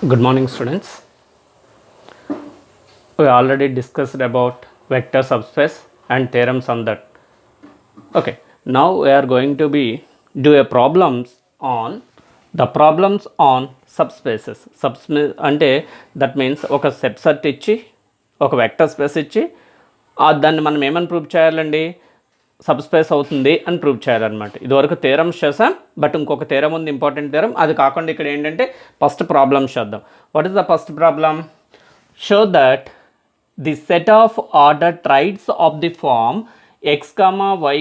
Good morning, students. We already discussed about vector subspace and theorems on that. Okay, now we are going to be do a problems on the problems on subspaces. Subspace అంటే that means ఒక set set ఇచ్చి ఒక vector space ఇచ్చి దాన్ని మనం ఏమని prove చేయాలండి, sub space అవుతుంది అని ప్రూవ్ చేయాలన్నమాట. ఇదివరకు థియరమ్స్ చేసాం, బట్ ఇంకొక థియరం ఉంది, ఇంపార్టెంట్ థియరం. అది కాకుండా ఇక్కడ ఏంటంటే ఫస్ట్ ప్రాబ్లమ్స్ చేద్దాం. What is the first problem? Show that the set of order triads of the form x, y,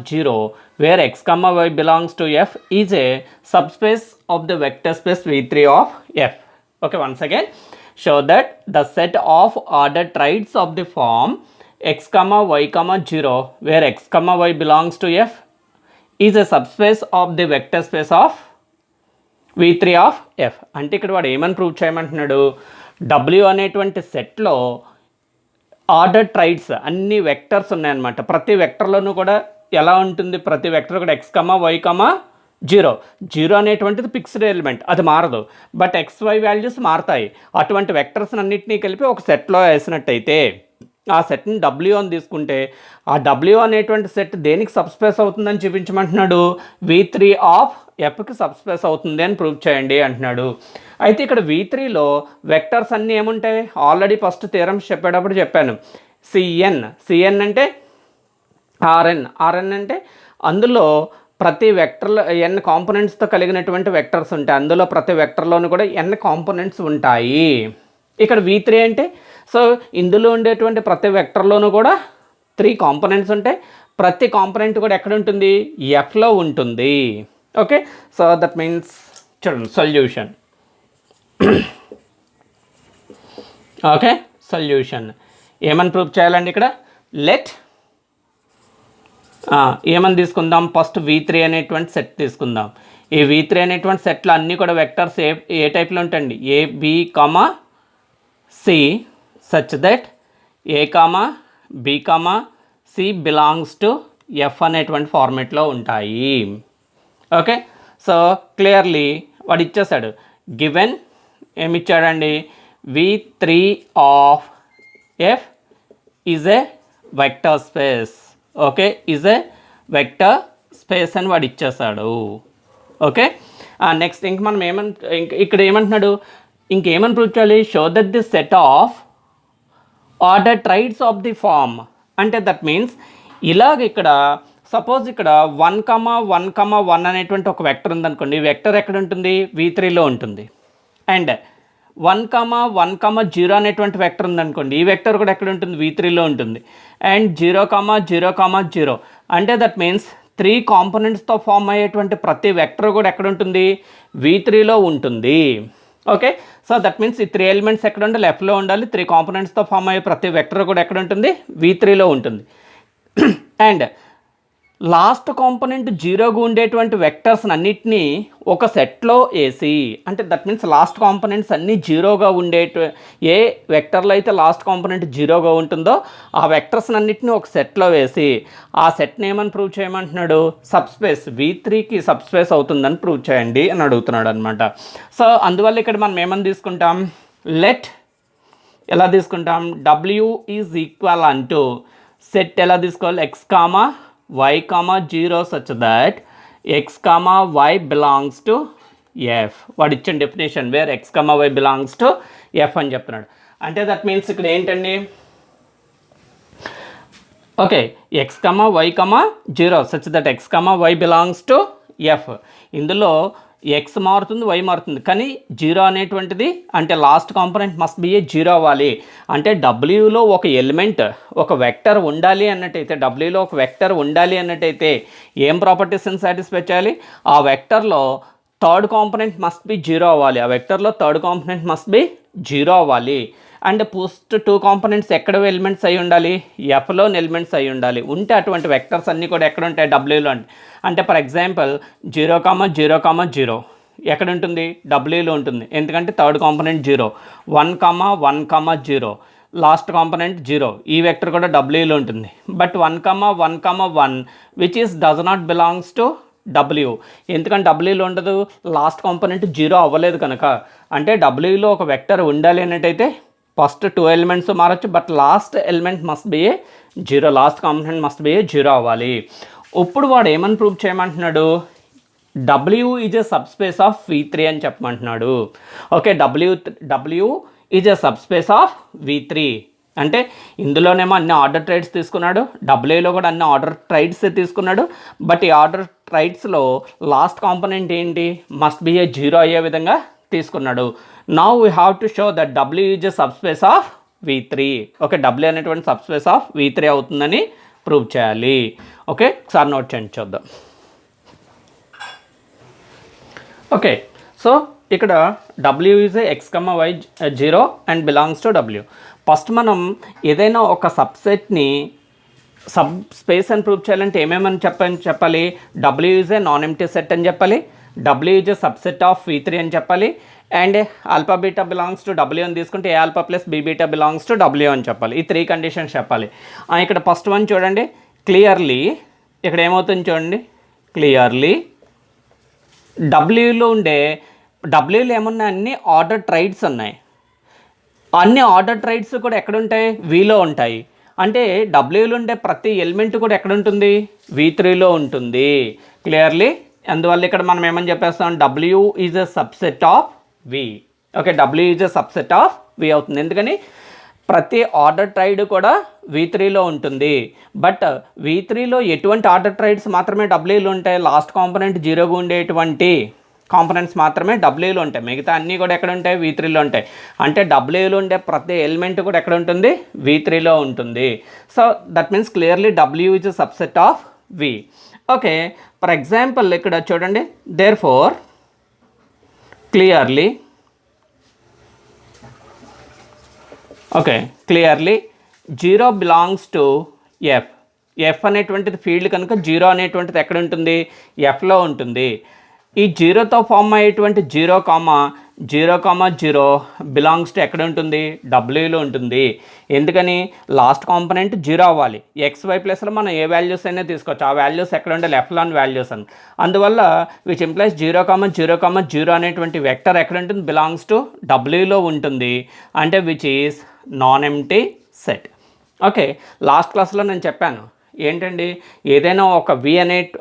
0 where x, y belongs to f is a subspace of the vector space V3 of f. Okay, once again, show that the set of ordered triads of the form x, y, 0 where x, y belongs to f is a subspace of the vector space of V3 of f. అంటే ఇక్కడ వాడు ఏమని prove చేయమంటున్నాడు, W అనేటువంటి సెట్లో order ట్రైడ్స్ అన్ని vectors ఉన్నాయన్నమాట. ప్రతి వెక్టర్లోనూ కూడా ఎలా ఉంటుంది, ప్రతి వెక్టర్ కూడా x, y, 0 అనేటువంటిది ఫిక్స్డ్ ఎలిమెంట్, అది మారదు. బట్ XY వాల్యూస్ మారుతాయి. అటువంటి వెక్టర్స్ అన్నింటినీ కలిపి ఒక సెట్లో వేసినట్టయితే ఆ సెట్ని W అని తీసుకుంటే ఆ W అనేటువంటి సెట్ దేనికి సబ్స్పేస్ అవుతుందని చూపించమంటున్నాడు, V3 ఆఫ్ ఎఫ్కి సబ్స్పేస్ అవుతుంది అని ప్రూవ్ చేయండి అంటున్నాడు. అయితే ఇక్కడ V3లో వెక్టర్స్ అన్నీ ఏముంటాయి, ఆల్రెడీ ఫస్ట్ థియరమ్స్ చెప్పేటప్పుడు చెప్పాను. సిఎన్ అంటే ఆర్ఎన్ అంటే అందులో ప్రతి వెక్టర్లో n కాంపోనెంట్స్తో కలిగినటువంటి వెక్టర్స్ ఉంటాయి. అందులో ప్రతి వెక్టర్లోనూ కూడా n కాంపోనెంట్స్ ఉంటాయి. ఇక్కడ V3 అంటే సో ఇందులో ఉండేటువంటి ప్రతి వెక్టర్లోనూ కూడా 3 కాంపోనెంట్స్ ఉంటాయి. ప్రతి కాంపోనెంట్ కూడా ఎక్కడ ఉంటుంది, ఎఫ్లో ఉంటుంది. ఓకే, సో దట్ మీన్స్ చూడండి సొల్యూషన్. ఓకే, సొల్యూషన్ ఏమని ప్రూవ్ చేయాలండి, ఇక్కడ లెట్ ఏమని తీసుకుందాం, ఫస్ట్ V3 అనేటువంటి సెట్ తీసుకుందాం. ఈ V3 అనేటువంటి సెట్లో అన్నీ కూడా వెక్టర్స్ ఏ టైప్లో ఉంటాయండి, A, B, C such that A, B, C belongs to F అనేటువంటి ఫార్మేట్లో ఉంటాయి. ఓకే, సో క్లియర్లీ వాడు ఇచ్చేసాడు. గివెన్ ఏమిచ్చాడండి, V3 of F is a vector space. Okay, is a vector space అని వాడు ఇచ్చేసాడు. ఓకే, నెక్స్ట్ ఇంక మనం ఇక్కడ ఏమంటున్నాడు, ఇంకేమని ప్రూవ్ చేయాలి, show that the set of order triads of the form. అంటే దట్ మీన్స్ ఇలాగ ఇక్కడ సపోజ్ ఇక్కడ 1, 1, 1 అనేటువంటి ఒక వెక్టర్ ఉందనుకోండి. ఈ వెక్టర్ ఎక్కడ ఉంటుంది, V3లో ఉంటుంది. అండ్ 1, 1, 0 అనేటువంటి వెక్టర్ ఉందనుకోండి. ఈ వెక్టర్ కూడా ఎక్కడ ఉంటుంది, V3లో ఉంటుంది. అండ్ 0, 0, 0 అంటే దట్ మీన్స్ 3 కాంపోనెంట్స్తో ఫామ్ అయ్యేటువంటి ప్రతి వెక్టర్ కూడా ఎక్కడ ఉంటుంది, V3లో ఉంటుంది. ఓకే, సో దట్ మీన్స్ ఈ 3 ఎలిమెంట్స్ ఎక్కడ ఉండాలి, లెఫ్ట్లో ఉండాలి. 3 కాంపోనెంట్స్తో ఫామ్ అయ్యే ప్రతి వెక్టర్ కూడా ఎక్కడ ఉంటుంది, V3లో ఉంటుంది. అండ్ లాస్ట్ కాంపోనెంట్ 0గా ఉండేటువంటి వెక్టర్స్ అన్నిటినీ ఒక సెట్లో వేసి, అంటే దట్ మీన్స్ లాస్ట్ కాంపోనెంట్స్ అన్నీ 0గా ఏ వెక్టర్లో అయితే లాస్ట్ కాంపోనెంట్ 0గా ఉంటుందో ఆ వెక్టర్స్ అన్నిటినీ ఒక సెట్లో వేసి ఆ సెట్ని ఏమని ప్రూవ్ చేయమంటున్నాడు, సబ్స్పేస్ V3కి సబ్స్పేస్ అవుతుందని ప్రూవ్ చేయండి అని అడుగుతున్నాడు అనమాట. సో అందువల్ల ఇక్కడ మనం ఏమని తీసుకుంటాం, లెట్ ఎలా తీసుకుంటాం, W ఈజ్ ఈక్వల్ అంటూ సెట్ ఎలా తీసుకోవాలి, x, y, 0 such that x, y belongs to f. వాడు ఇచ్చిన definition where x, y belongs to f అని చెప్తున్నాడు. అంటే దట్ మీన్స్ ఇక్కడ ఏంటండి, okay, x, y, 0 such that x, y belongs to f. ఇందులో x మారుతుంది, y మారుతుంది, కానీ 0 అనేటువంటిది అంటే last component must be a 0 అవ్వాలి. అంటే Wలో ఒక ఎలిమెంట్ ఒక వెక్టర్ ఉండాలి అన్నట్టయితే, Wలో ఒక వెక్టర్ ఉండాలి అన్నట్టయితే ఏం ప్రాపర్టీస్ని సాటిస్ఫై చేయాలి, ఆ వెక్టర్లో థర్డ్ కాంపోనెంట్ మస్ట్ బి 0 అవ్వాలి. ఆ వెక్టర్లో థర్డ్ కాంపోనెంట్ మస్ట్ బి 0 అవ్వాలి. అండ్ ఫస్ట్ 2 కాంపోనెంట్స్ ఎక్కడ ఎలిమెంట్స్ అయి ఉండాలి, ఎఫ్లోని ఎలిమెంట్స్ అయి ఉండాలి. ఉంటే అటువంటి వెక్టర్స్ అన్నీ కూడా ఎక్కడ ఉంటాయి, Wలో. అంటే ఫర్ ఎగ్జాంపుల్ 0, 0, 0 ఎక్కడ ఉంటుంది, Wలో ఉంటుంది. ఎందుకంటే థర్డ్ కాంపోనెంట్ 0. 1, 1, 0 last component 0. ఈ వెక్టర్ కూడా Wలో ఉంటుంది. But 1, 1, 1 which is does not belongs to W. ఎందుకంటే డబ్ల్యూలో ఉండదు, లాస్ట్ కాంపోనెంట్ జీరో అవ్వలేదు కనుక. అంటే డబ్ల్యూలో ఒక వెక్టర్ ఉండాలి అన్నట్టయితే ఫస్ట్ 2 ఎలిమెంట్స్ మారచ్చు, but last element must be a zero, last component must be a zero అవ్వాలి. ఇప్పుడు వాడు ఏమని ప్రూవ్ చేయమంటున్నాడు, W is a subspace of V3 అని చెప్పమంటున్నాడు. ఓకే, W is a subspace of V3 అంటే ఇందులోనేమో అన్ని ఆర్డర్ ట్రైడ్స్ తీసుకున్నాడు, డబ్ల్యూలో కూడా అన్ని ఆర్డర్ ట్రైడ్స్ తీసుకున్నాడు. బట్ ఈ ఆర్డర్ ట్రైడ్స్లో లాస్ట్ కాంపోనెంట్ ఏంటి, మస్ట్ బి ఏ జీరో అయ్యే విధంగా తీసుకున్నాడు. Now we have to show that W is a subspace of V3. Okay, W అనేటువంటి సబ్స్పేస్ ఆఫ్ V3 అవుతుందని ప్రూవ్ చేయాలి. ఓకే, ఒకసారి నోట్ చేయండి చూద్దాం. ఓకే, సో ఇక్కడ W is X comma Y zero and belongs to W. First మనం ఏదైనా ఒక సబ్సెట్ని సబ్ స్పేస్ అని ప్రూవ్ చేయాలంటే ఏమేమని చెప్పాలి, W is a non empty set అని చెప్పాలి, W is a subset of V3 అని చెప్పాలి, and alpha beta belongs to W అని తీసుకుంటే a alpha plus be beta belongs to W అని చెప్పాలి. ఈ 3 కండిషన్స్ చెప్పాలి. ఇక్కడ ఫస్ట్ వన్ చూడండి, క్లియర్లీ ఇక్కడ ఏమవుతుంది చూడండి, క్లియర్లీ డబ్ల్యూలో ఏమున్నాయి, అన్ని ఆర్డర్ ట్రైడ్స్ ఉన్నాయి. అన్ని ఆర్డర్ ట్రైడ్స్ కూడా ఎక్కడ ఉంటాయి, వీలో ఉంటాయి. అంటే డబ్ల్యూలో ఉండే ప్రతి ఎలిమెంట్ కూడా ఎక్కడ ఉంటుంది, V3లో ఉంటుంది. క్లియర్లీ, అందువల్ల ఇక్కడ మనం ఏమని చెప్పేస్తాం, W is a subset of V. Okay, W is a subset of V అవుతుంది. ఎందుకని ప్రతి ఆర్డర్ ట్రైడ్ కూడా V3లో ఉంటుంది. బట్ V3లో ఎటువంటి ఆర్డర్ ట్రైడ్స్ మాత్రమే డబ్ల్యూలో ఉంటాయి, లాస్ట్ కాంపోనెంట్ జీరోగా ఉండేటువంటి కాంపోనెంట్స్ మాత్రమే డబ్ల్యూలో ఉంటాయి. మిగతా అన్నీ కూడా ఎక్కడ ఉంటాయి, V3లో ఉంటాయి. అంటే డబ్ల్యూలో ఉండే ప్రతి ఎలిమెంట్ కూడా ఎక్కడ ఉంటుంది, V3లో ఉంటుంది. So that means clearly W is a subset of V. Okay, for example ఇక్కడ చూడండి, therefore clearly, okay, clearly zero belongs to F. F అనేటువంటిది ఫీల్డ్ కనుక జీరో అనేటువంటిది ఎక్కడ ఉంటుంది, ఎఫ్లో ఉంటుంది. ఈ జీరోతో ఫామ్ అయ్యేటువంటి zero comma zero belongs to ఎక్కడ ఉంటుంది, డబ్ల్యూలో ఉంటుంది. ఎందుకని లాస్ట్ కాంపోనెంట్ జీరో అవ్వాలి. XY ప్లస్లో మనం ఏ వాల్యూస్ అయినా తీసుకోవచ్చు, ఆ వాల్యూస్ ఎక్కడ ఉండే లెఫ్ట్లోని వాల్యూస్ అని. అందువల్ల విచ్ ఇంప్లైస్ జీరో అనేటువంటి వెక్టర్ ఎక్కడ ఉంటుంది, బిలాంగ్స్ టు డబ్ల్యూలో ఉంటుంది. అంటే which is non empty set. Okay, last క్లాస్లో నేను చెప్పాను ఏంటండి, ఏదైనా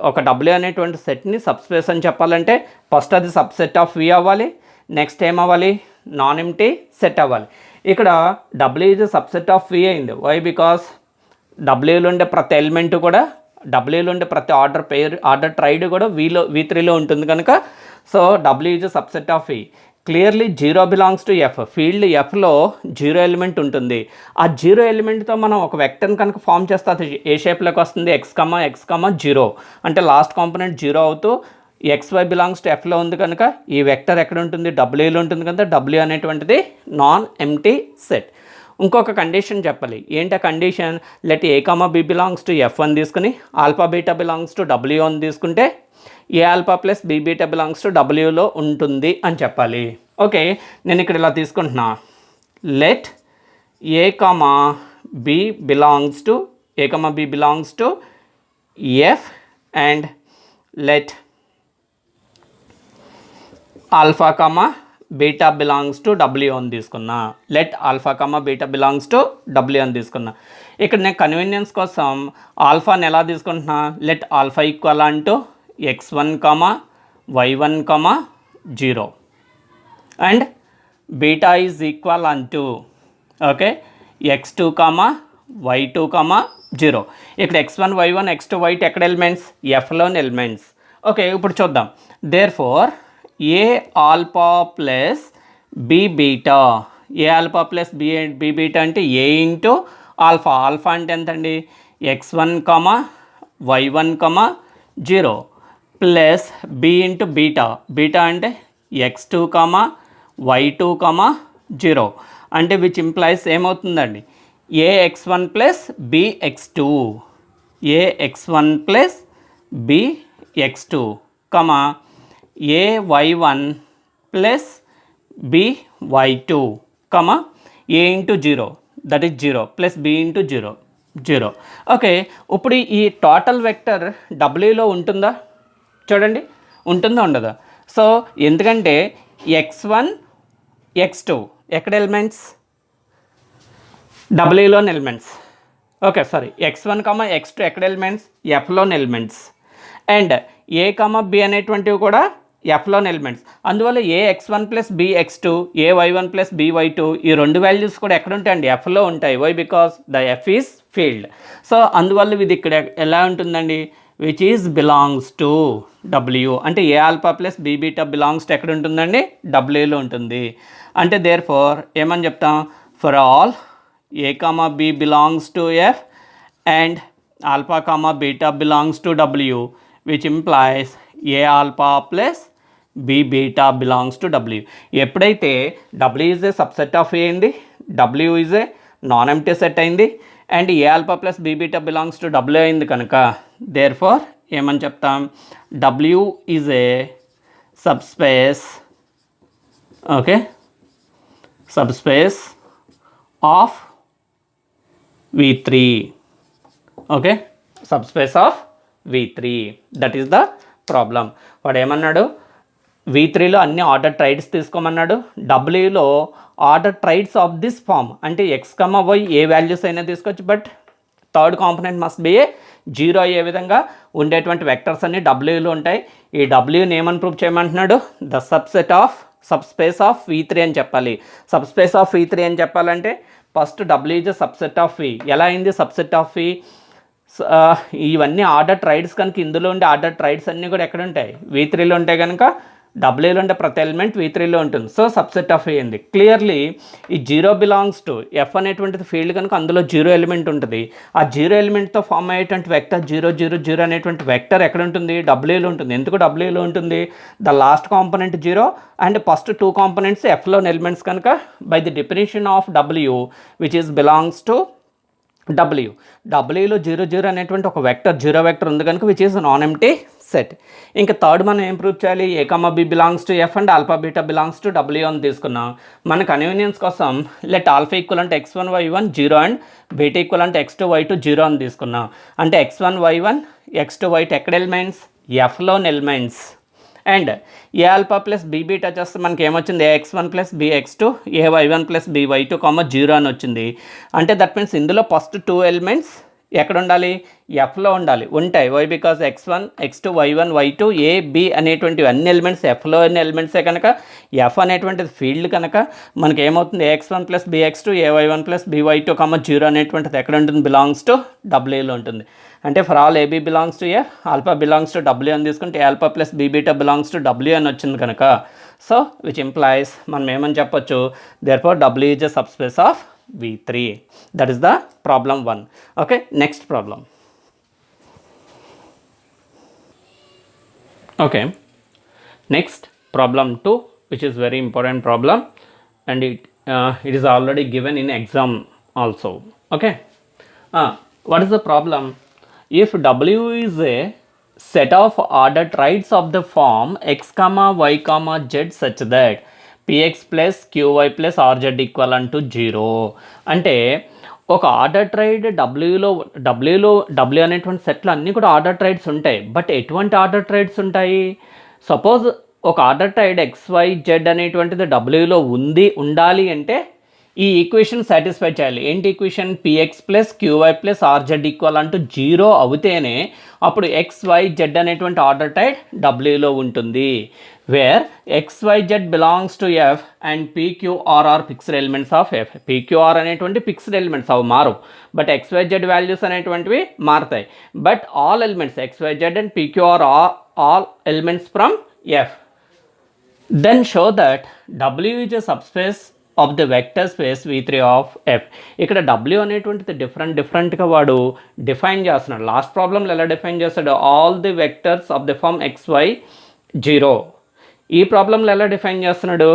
ఒక డబ్ల్యూ అనేటువంటి సెట్ని సబ్స్పేస్ అని చెప్పాలంటే ఫస్ట్ అది సబ్సెట్ ఆఫ్ V అవ్వాలి, నెక్స్ట్ ఏమవ్వాలి, నాన్ ఎంప్టీ సెట్ అవ్వాలి. ఇక్కడ W is subset of V అయింది. వై, బికాస్ డబ్ల్యూలో ఉండే ప్రతి ఎలిమెంట్ కూడా, డబ్ల్యూలో ఉండే ప్రతి ఆర్డర్ ట్రైడ్ కూడా V3లో ఉంటుంది కనుక. So W is subset of V. Clearly zero belongs to F. Field ఎఫ్లో జీరో ఎలిమెంట్ ఉంటుంది. ఆ జీరో ఎలిమెంట్తో మనం ఒక వెక్టర్ని కనుక ఫామ్ చేస్తే అది ఏ షేప్లోకి వస్తుంది, ఎక్స్ కమా జీరో. అంటే లాస్ట్ కాంపోనెంట్ జీరో అవుతూ XY బిలాంగ్స్ టు ఎఫ్లో ఉంది కనుక ఈ వెక్టర్ ఎక్కడ ఉంటుంది, డబ్ల్యూలో ఉంటుంది కనుక డబ్ల్యూ అనేటువంటిది నాన్ ఎంప్టీ సెట్. ఇంకొక కండిషన్ చెప్పాలి. ఏంటి ఆ condition, let a comma b belongs to F అని తీసుకుని alpha beta belongs to W అని తీసుకుంటే a alpha plus be beta belongs to డబ్ల్యూలో ఉంటుంది అని చెప్పాలి. ఓకే, నేను ఇక్కడ ఇలా తీసుకుంటున్నా, let a comma b belongs to F and let alpha comma beta belongs to W అని తీసుకున్నా. Let alpha comma beta belongs to W అని తీసుకున్నా. ఇక్కడ నేను కన్వీనియన్స్ కోసం ఆల్ఫాని ఎలా తీసుకుంటున్నా, లెట్ ఆల్ఫా ఈక్వల్ అంటూ x1, y1, 0 and beta is equal అంటూ ఓకే x2, y2, 0. ఇక్కడ x1, y1, x2, y2 ఎక్కడ ఎలిమెంట్స్, ఎఫ్లోని ఎలిమెంట్స్. ఓకే, ఇప్పుడు చూద్దాం. Therefore A alpha plus B beta, A alpha plus B beta అంటే A into alpha. Alpha అంటే ఎంతండి, x1, y1, 0 plus B into beta. Beta అంటే x2, y2, 0 అంటే which implies ఏమవుతుందండి, ax1 plus bx2, ax1 plus bx2, ay1 plus by2, a into 0 that is 0 plus b into 0. Okay, ఇప్పుడు ఈ total vector డబ్ల్యూలో ఉంటుందా, చూడండి ఉంటుందా ఉండదా? సో ఎందుకంటే x1 x2 ఎక్కడ ఎలిమెంట్స్? డబ్ల్యూలోని elements. Okay sorry, x1 x2 ఎక్కడ ఎలిమెంట్స్? ఎఫ్లోని ఎలిమెంట్స్. అండ్ ఏ బి అనేటువంటివి కూడా ఎఫ్లోని ఎలిమెంట్స్. అందువల్ల a x1 plus B x2, a y1 plus B y2 ఈ రెండు వాల్యూస్ కూడా ఎక్కడ ఉంటాయండి? ఎఫ్లో ఉంటాయి. Why? Because the F is field. So అందువల్ల ఇది ఇక్కడ ఎలా ఉంటుందండి? Which is belongs to W. అంటే a alpha plus be beta belongs to ఎక్కడ ఉంటుందండి? డబ్ల్యూలో ఉంటుంది. అంటే దేర్ ఫోర్ ఏమని చెప్తాం? For all a b belongs to F and alpha beta belongs to W, which implies a alpha plus B beta belongs to W. ఎప్పుడైతే W is a subset of a అయింది, W is a non empty set అయింది, and a alpha plus be beta belongs to W అయింది కనుక therefore ఏమని చెప్తాం? W is a subspace, okay, subspace of V3, okay, subspace of V3. That is the problem. వాడు ఏమన్నాడు? V3లో అన్ని order triads తీసుకోమన్నాడు. డబ్ల్యూలో order triads of this form అంటే ఎక్స్ వై ఏ వాల్యూస్ అయినా తీసుకోవచ్చు, but third component must be a zero అయ్యే విధంగా ఉండేటువంటి వెక్టర్స్ అన్ని డబ్ల్యూలో ఉంటాయి. ఈ డబ్ల్యూని ఏమని ప్రూవ్ చేయమంటున్నాడు? ద సబ్స్పేస్ ఆఫ్ V3 అని చెప్పాలి. సబ్స్పేస్ ఆఫ్ V3 అని చెప్పాలంటే first W is subset of V. ఎలా అయింది సబ్సెట్ ఆఫ్ V? ఇవన్నీ ఆర్డర్ ట్రైడ్స్ కనుక ఇందులో ఉండే ఆర్డర్ ట్రైడ్స్ అన్నీ కూడా ఎక్కడ ఉంటాయి? V3లో ఉంటాయి కనుక డబ్ల్యూలో ఉండే ప్రతి ఎలిమెంట్ V3లో ఉంటుంది. సో సబ్సెట్ ఆఫ్ అయింది. క్లియర్లీ ఈ జీరో బిలాంగ్స్ టు ఎఫ్ అనేటువంటిది ఫీల్డ్ కనుక అందులో జీరో ఎలిమెంట్ ఉంటుంది. ఆ జీరో ఎలిమెంట్తో ఫామ్ అయ్యేటువంటి వెక్టర్ 0 0 0 అనేటువంటి వెక్టర్ ఎక్కడ ఉంటుంది? డబ్ల్యూలో ఉంటుంది. ఎందుకు డబ్ల్యూలో ఉంటుంది? The last component zero and first two components ఎఫ్లోని ఎలిమెంట్స్ కనుక by the definition of W which is belongs to డబ్ల్యూలో 0 0 అనేటువంటి ఒక వెక్టర్ జీరో వెక్టర్ ఉంది కనుక which is non empty set. ఇంకా థర్డ్ మనం ఏం ప్రూవ్ చేయాలి? A b belongs to F and alpha beta belongs to W అని తీసుకున్నాం. మన కన్వీనియన్స్ కోసం లెట్ ఆల్ఫా ఈక్వల్ అంటే x1 y1 0 and beta equal అంటే x2 y2 0 అని తీసుకున్నాం. అంటే x1 y1 x2 y2 ఎక్కడ ఎలిమెంట్స్? ఎఫ్లోని elements. And a alpha plus be beta చేస్తే మనకి ఏమొచ్చింది? AX1 plus BX2 AY1 plus BY2 0 అని వచ్చింది. అంటే దట్ మీన్స్ ఇందులో ఫస్ట్ టూ ఎలిమెంట్స్ ఎక్కడ ఉండాలి? ఎఫ్లో ఉండాలి. ఉంటాయి. Why? Because x1 x2 y1 y2 a b అనేటువంటి అన్ని ఎలిమెంట్స్ ఎఫ్లో అన్ని ఎలిమెంట్సే కనుక ఎఫ్ అనేటువంటిది ఫీల్డ్ కనుక మనకి ఏమవుతుంది? AX1 plus BX2 AY1 plus BY2 0 అనేటువంటిది ఎక్కడ ఉంటుంది? బిలాంగ్స్ టు డబ్ల్యూలో ఉంటుంది. అంటే for all AB belongs to F alpha belongs to W అని తీసుకుంటే alpha plus be beta belongs to W అని వచ్చింది కనుక సో విచ్ ఇంప్లాయిస్ మనం ఏమని చెప్పొచ్చు? Therefore W is a subspace of V3. That is the problem 1. Okay, next problem. Okay, next problem 2, which is very important problem, and it is already given in exam also. Okay, what is the problem? If W is a set of ordered triads of the form x, y, z such that px plus qy plus rz equal to 0 అంటే ఒక order tried W అనేటువంటి సెట్లు అన్నీ కూడా order triads ఉంటాయి. But ఎటువంటి order triads ఉంటాయి? Suppose ఒక ఆర్డర్ ట్రైడ్ XYZ అనేటువంటిది డబ్ల్యూలో ఉండాలి అంటే ఈ ఈక్వేషన్ సాటిస్ఫై చేయాలి. ఏంటి equation? px plus qy plus rz equal to 0 అవుతేనే అప్పుడు XYZ అనేటువంటి ఆర్డర్ ట్రైడ్ డబ్ల్యూలో ఉంటుంది. Where XYZ belongs to F and PQR are fixed elements of F. PQR అనేటువంటి ఫిక్స్డ్ ఎలిమెంట్స్ అవి మారు, బట్ XYZ వాల్యూస్ అనేటువంటివి మారుతాయి. But all elements XYZ and PQR are all elements from F. Then show that W is a subspace of the vector space V3 of F. ఇక్కడ W అనేటువంటిది డిఫరెంట్గా వాడు define చేస్తున్నాడు. Last ప్రాబ్లంలో ఎలా define చేస్తాడు? All the vectors of the form XY 0. ఈ ప్రాబ్లంలో ఎలా డిఫైన్ చేస్తున్నాడు?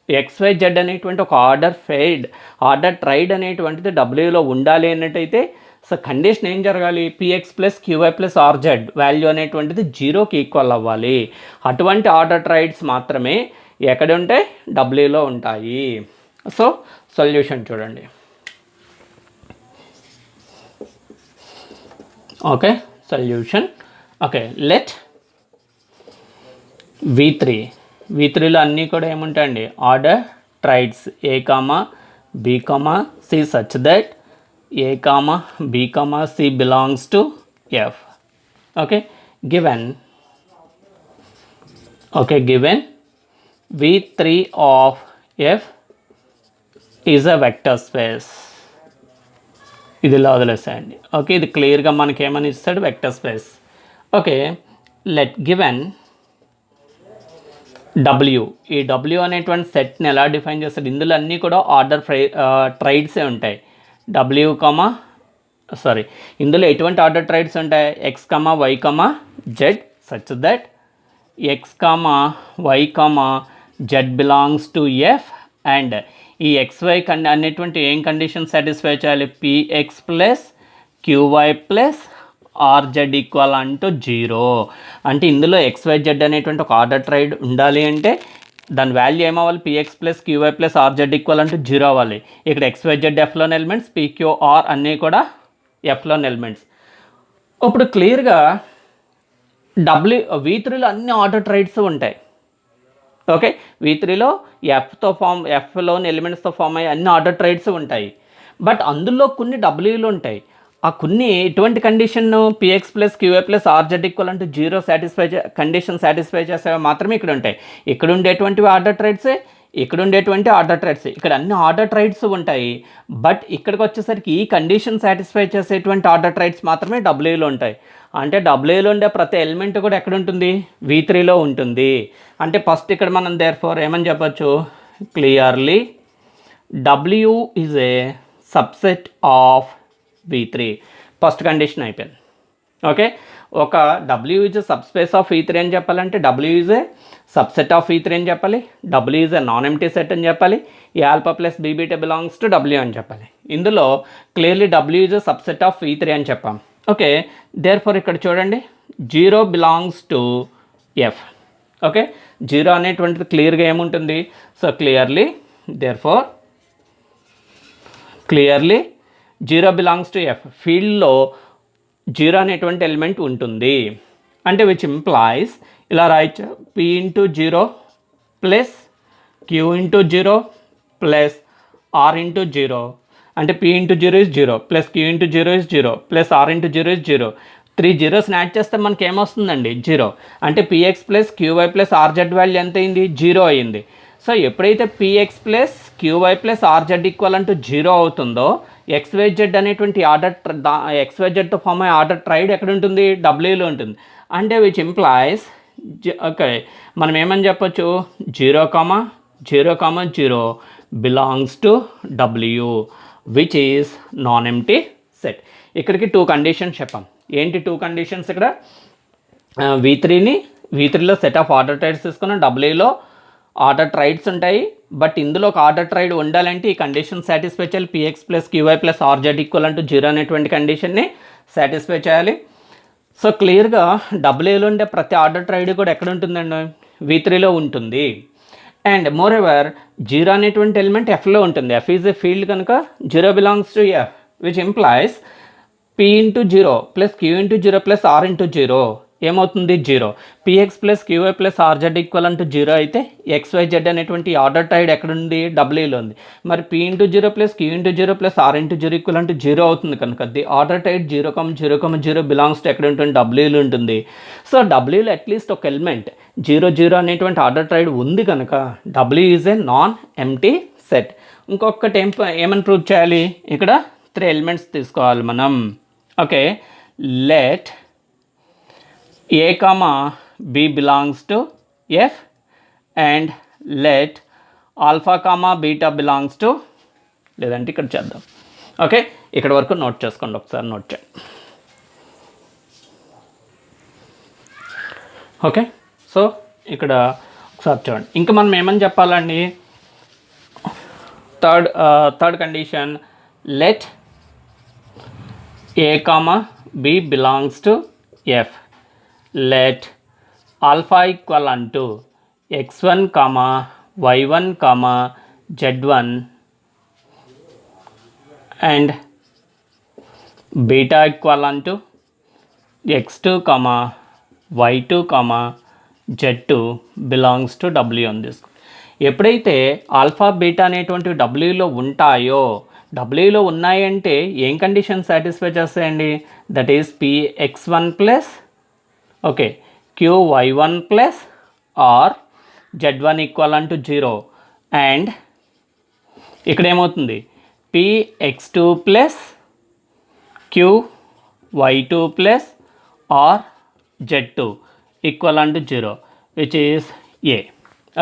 XYZ అనేటువంటి ఒక ఆర్డర్ ట్రైడ్ అనేటువంటిది డబ్ల్యూలో ఉండాలి అన్నట్టయితే సో కండిషన్ ఏం జరగాలి? px plus qy plus rz value అనేటువంటిది 0కి ఈక్వల్ అవ్వాలి. అటువంటి ఆర్డర్ ట్రైడ్స్ మాత్రమే ఎక్కడ ఉంటే డబ్ల్యూలో ఉంటాయి. సో సొల్యూషన్ చూడండి. Okay, solution. ఓకే, లెట్ V3లో అన్నీ కూడా ఏముంటాయండి, order triads a comma b comma c such that a comma b comma c belongs to F. Okay, given V3 of F is a vector space. ఇది ఇలా వదిలేసాయండి. Okay, ఇది క్లియర్గా మనకి ఏమని ఇస్తాడు, vector space. Okay, let given W. ఈ W అనేటువంటి సెట్ని ఎలా డిఫైన్ చేస్తాడు, ఇందులో అన్నీ కూడా ఆర్డర్ ట్రైడ్సే ఉంటాయి. డబ్ల్యూ కమా ఇందులో ఎటువంటి ఆర్డర్ ట్రైడ్స్ ఉంటాయి, X comma Y comma Z such that X comma Y comma Z belongs to F. And ఈ ఎక్స్వై అనేటువంటి ఏం కండిషన్ సాటిస్ఫై చేయాలి, P X plus QY plus RZ equal అంటూ 0. అంటే ఇందులో ఎక్స్వైజెడ్ అనేటువంటి ఒక ఆర్డర్ ట్రైడ్ ఉండాలి అంటే దాని వాల్యూ ఏమవ్వాలి, p x plus QY plus RZ equal అంటూ 0 అవ్వాలి. ఇక్కడ ఎక్స్వైజెడ్ ఎఫ్లోని ఎలిమెంట్స్, పీక్యూఆర్ అన్నీ కూడా ఎఫ్లోని ఎలిమెంట్స్. ఇప్పుడు క్లియర్గా V3లో అన్ని ఆర్డర్ ట్రైడ్స్ ఉంటాయి. ఓకే, V3లో ఎఫ్లోని ఎలిమెంట్స్తో ఫామ్ అయ్యే అన్ని ఆర్డర్ ట్రైడ్స్ ఉంటాయి. బట్ అందులో కొన్ని డబ్ల్యూలు ఉంటాయి. ఆ కొన్ని ఎటువంటి condition, P X plus Q A plus RZ equal అంటూ 0 కండిషన్ సాటిస్ఫై చేసేవి మాత్రమే ఇక్కడ ఉంటాయి. ఇక్కడ ఉండేటువంటివి ఆర్డర్ ట్రైడ్సే, ఇక్కడ ఉండేటువంటి ఆర్డర్ ట్రైడ్స్, ఇక్కడ అన్ని ఆర్డర్ ట్రైడ్స్ ఉంటాయి. బట్ ఇక్కడికి వచ్చేసరికి ఈ కండిషన్ సాటిస్ఫై చేసేటువంటి ఆర్డర్ ట్రైడ్స్ మాత్రమే డబ్ల్యూలో ఉంటాయి. అంటే డబ్ల్యూలో ఉండే ప్రతి ఎలిమెంట్ కూడా ఎక్కడ ఉంటుంది, V3లో ఉంటుంది. అంటే ఫస్ట్ ఇక్కడ మనం దేర్ఫోర్ ఏమని చెప్పచ్చు, clearly W is a subset of V3. First condition అయిపోయింది. ఓకే, ఒక W is subspace of V3 అని చెప్పాలంటే W is a subset of V3 అని చెప్పాలి, W is a non empty set అని చెప్పాలి, a alpha plus b beta belongs to W అని చెప్పాలి. ఇందులో clearly W is a subset of V3 అని చెప్పాం. ఓకే, దేర్ఫోర్ ఇక్కడ చూడండి 0 బిలాంగ్స్ టు ఎఫ్. ఓకే, 0 అనేటువంటిది క్లియర్గా ఏముంటుంది, so clearly 0 belongs to F. ఫీల్డ్లో 0 అనేటువంటి ఎలిమెంట్ ఉంటుంది. అంటే విచ్ ఇంప్లాయిస్ ఇలా రాయొచ్చు, P into 0 plus Q into 0 plus R into 0. అంటే P into 0 is 0 plus Q into 0 is 0 plus R into 0 is 0. 3 zeros add చేస్తే మనకి ఏమొస్తుందండి, 0. అంటే P X plus QY plus R Z value ఎంత అయింది, 0 అయింది. సో ఎప్పుడైతే P X plus QY plus RZ equal అంటూ 0 అవుతుందో ఎక్స్వైజెడ్ అనేటువంటి ఆర్డర్ ఎక్స్వైజెడ్తో ఫామ్ అయ్యే ఆర్డర్ ట్రైడ్ ఎక్కడ ఉంటుంది, డబ్ల్యూలో ఉంటుంది. అంటే విచ్ ఇంప్లాయిస్ ఓకే మనం ఏమని చెప్పొచ్చు, 0,0,0 belongs to W which is non empty set. ఇక్కడికి 2 కండిషన్స్ చెప్పాం. ఏంటి 2 కండిషన్స్ ఇక్కడ, V3లో సెట్ ఆఫ్ ఆర్డర్ ట్రైడ్స్ తీసుకున్నాం, డబ్ల్యూలో ఆర్డర్ ట్రైడ్స్ ఉంటాయి. బట్ ఇందులో ఒక ఆర్డర్ ట్రైడ్ ఉండాలంటే ఈ కండిషన్ సాటిస్ఫై చేయాలి, P X plus QY plus RZ equal అంటూ 0 అనేటువంటి కండిషన్ని సాటిస్ఫై చేయాలి. సో క్లియర్గా డబ్ల్యూలో ఉండే ప్రతి ఆర్డర్ ట్రైడ్ కూడా ఎక్కడ ఉంటుందండి, V3లో ఉంటుంది. అండ్ మోర్ ఎవర్ 0 అనేటువంటి ఎలిమెంట్ ఎఫ్లో ఉంటుంది. ఎఫ్ ఈజ్ ఎ ఫీల్డ్ కనుక 0 belongs to F which implies P into 0 plus Q into 0 plus R into 0 ఏమవుతుంది, 0. P X plus QY plus RZ equal అంటూ 0 అయితే XYZ అనేటువంటి ఆర్డర్ ట్రైడ్ ఎక్కడుంది, డబ్ల్యూలో ఉంది. మరి P into 0 plus Q into 0 plus R into 0 equal అంటూ 0 అవుతుంది కనుక the order tried 0,0,0 belongs to ఎక్కడ ఉంటుంది, డబ్ల్యూలో ఉంటుంది. సో డబ్ల్యూలో అట్లీస్ట్ ఒక ఎలిమెంట్ 0,0 అనేటువంటి ఆర్డర్ ట్రైడ్ ఉంది కనుక W is a non empty set. ఇంకొకటి ఏమని ప్రూవ్ చేయాలి, ఇక్కడ 3 ఎలిమెంట్స్ తీసుకోవాలి మనం. Okay, let A, B belongs to F and let alpha, beta belongs to, లేదంటే ఇక్కడ చేద్దాం. ఓకే, ఇక్కడ వరకు నోట్ చేసుకోండి, ఒకసారి నోట్ చేయండి. ఓకే, సో ఇక్కడ ఒకసారి చూడండి. ఇంకా మనం ఏమని చెప్పాలండి, third condition let A, B belongs to F. Let alpha equal unto x1, y1, z1 and beta equal unto x2, y2, Z2 belongs to W అని తీసుకో. ఎప్పుడైతే ఆల్ఫా బీటా అనేటువంటి డబ్ల్యూలో ఉంటాయో, డబ్ల్యూలో ఉన్నాయంటే ఏం కండిషన్ సాటిస్ఫై చేస్తాయండి? That is Px1 plus okay Qy1 plus r Z1 equal అంటూ 0 అండ్ ఇక్కడ ఏమవుతుంది Px2 plus Qy2 plus are Z2 equal అంటూ 0 విచ్ ఈస్ ఏ.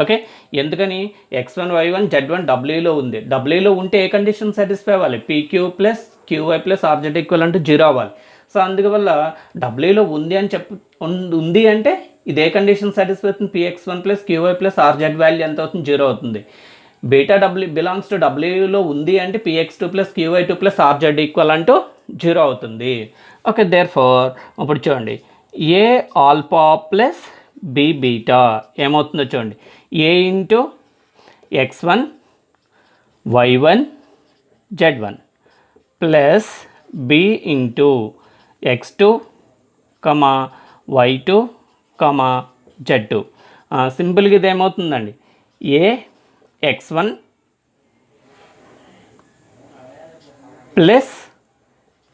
ఓకే, ఎందుకని x1 y1 z1 డబ్ల్యూలో ఉంది. డబ్ల్యూలో ఉంటే ఏ కండిషన్ సాటిస్ఫై అవ్వాలి? pq plus qy plus rz equal అంటూ 0 అవ్వాలి. సో అందువల్ల డబ్ల్యూలో ఉంది అని ఉంది అంటే ఇదే కండిషన్ సాటిస్ఫై అవుతుంది. px1 plus qy plus rz value ఎంత అవుతుంది? 0 అవుతుంది. బీటా డబ్ల్యూ బిలాంగ్స్ టు డబ్ల్యూలో ఉంది అంటే px2 plus qy2 plus rz equal అంటూ 0 అవుతుంది. ఓకే, దేర్ ఫోర్ ఇప్పుడు చూడండి a alpha plus B beta ఏమవుతుందో చూడండి. A into x1 y1 z1 plus B into x2 y2 z2. సింపుల్గా ఇది ఏమవుతుందండి? A x1 plus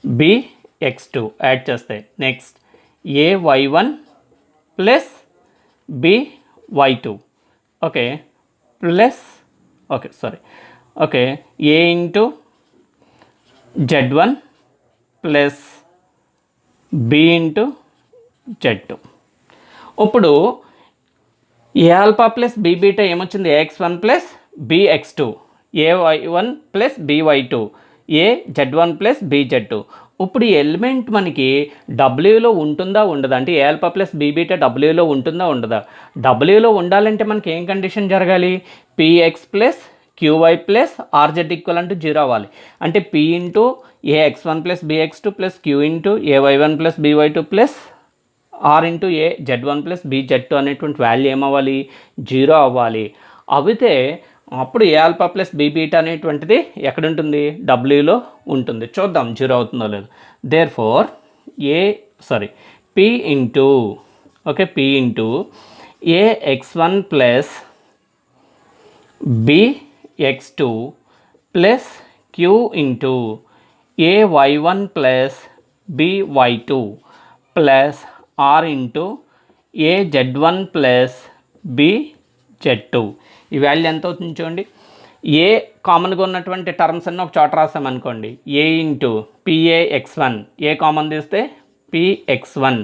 B x2 add చేస్తే next a y1 plus B y2 okay plus a into z1 plus B into z2. ఇప్పుడు ఏ alpha plus B beta ఏమొచ్చింది? ax1 plus bx2, a y1 plus by2, a z1 plus bz2. ఇప్పుడు ఈ element మనకి డబ్ల్యూలో ఉంటుందా ఉండదా అంటే a alpha plus B beta డబ్ల్యూలో ఉంటుందా ఉండదా? డబ్ల్యూలో ఉండాలంటే మనకి ఏం కండిషన్ జరగాలి? px plus qy plus rz equal అంటూ 0 అవ్వాలి. అంటే p ఇంటూ ఏ x1 plus bx2 plus q into ఏ y1 plus by2 plus r into ఏ z1 ప్లస్ bz2 అనేటువంటి వాల్యూ ఏమవ్వాలి? 0 అవ్వాలి. అవితే అప్పుడు a alpha plus B beta అనేటువంటిది ఎక్కడ ఉంటుంది? డబ్ల్యూలో ఉంటుంది. చూద్దాం 0 అవుతుందో లేదో. There four P into A x1 plus B x2 plus Q into A y1 plus B y2 plus R into A z1 plus B z2. ఈ వాల్యూ ఎంత అవుతుంది చూడండి. ఏ కామన్గా ఉన్నటువంటి టర్మ్స్ అన్నీ ఒక చోట రాసామనుకోండి. ఏ ఇంటూ PAX1 ఏ కామన్ తీస్తే PX1